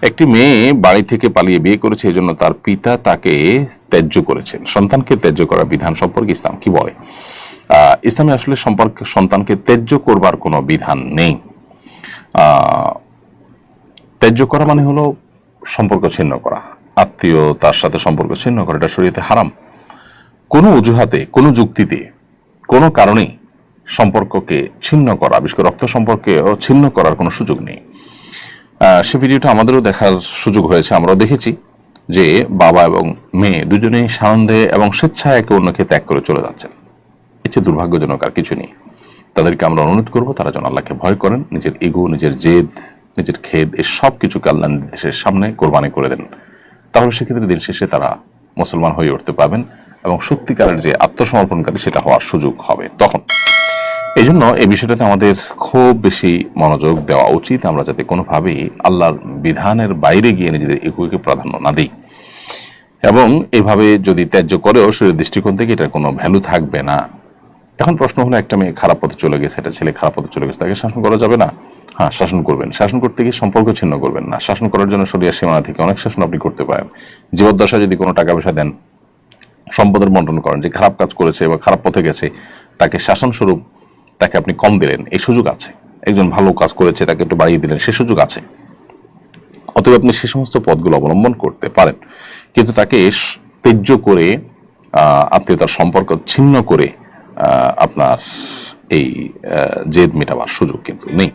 একটি মেয়ে বাড়ি থেকে পালিয়ে বিয়ে করেছে, এই জন্য তার পিতা তাকে ত্যায্য করেছেন। সন্তানকে ত্যায্য করার বিধান সম্পর্কে ইসলাম কি বলে? ইসলামে আসলে সন্তানকে ত্যায্য করবার কোনো বিধান নেই। ত্যায্য করা মানে হলো সম্পর্ক ছিন্ন করা, আত্মীয়তার সাথে সম্পর্ক ছিন্ন করা। এটা শরীয়তে হারাম। কোনো অজুহাতে, কোনো যুক্তিতে, কোনো কারণেই সম্পর্ককে ছিন্ন করা, বিশেষ করে রক্ত সম্পর্কে ছিন্ন করার কোনো সুযোগ নেই। সে ভিডিওটা আমাদেরও দেখার সুযোগ হয়েছে। আমরাও দেখেছি যে বাবা এবং মেয়ে দুজনেই সানন্দে এবং স্বেচ্ছায় একে অন্যকে ত্যাগ করে চলে যাচ্ছেন। এর চেয়ে দুর্ভাগ্যজনক আর কিছু নেই। তাদেরকে আমরা অনুরোধ করবো তারা যেন আল্লাহকে ভয় করেন, নিজের ইগো, নিজের জেদ, নিজের খেদ, এই সব কিছুকে আল্লাহর নির্দেশের সামনে কোরবানি করে দেন। তাহলে সেক্ষেত্রে দিন শেষে তারা মুসলমান হয়ে উঠতে পারবেন এবং সত্যিকারের যে আত্মসমর্পণকারী সেটা হওয়ার সুযোগ হবে তখন। এই জন্য এই বিষয়টাতে আমাদের খুব বেশি মনোযোগ দেওয়া উচিত, আমরা যাতে কোনোভাবেই আল্লাহর বিধানের বাইরে গিয়ে নিজেদের ইগোকে প্রাধান্য না দিই। এবং এভাবে যদি ত্যায্য করেও শরীরের দৃষ্টিকোণ থেকে এটার কোনো ভ্যালু থাকবে না। এখন প্রশ্ন হলো, একটা মেয়ে খারাপ পথে চলে গেছে, একটা ছেলে খারাপ পথে চলে গেছে, তাকে শাসন করা যাবে না? হ্যাঁ, শাসন করবেন। শাসন করতে গিয়ে সম্পর্ক ছিন্ন করবেন না। শাসন করার জন্য শরীরের সীমানা থেকে অনেক শাসন আপনি করতে পারেন। জীবদ্দশায় যদি কোনো টাকা পয়সা দেন, সম্পদের বন্টন করেন, যে খারাপ কাজ করেছে বা খারাপ পথে গেছে তাকে শাসন স্বরূপ তাকে আপনি কম দিলেন, এই সুযোগ আছে। একজন ভালো কাজ করেছে তাকে একটু বাড়িয়ে দিলেন, সে সুযোগ আছে। অতএব আপনি সে সমস্ত পথগুলো অবলম্বন করতে পারেন, কিন্তু তাকে ত্যায্য করে, আত্মীয়তার সম্পর্ক ছিন্ন করে আপনার এই জেদ মেটাবার সুযোগ কিন্তু নেই।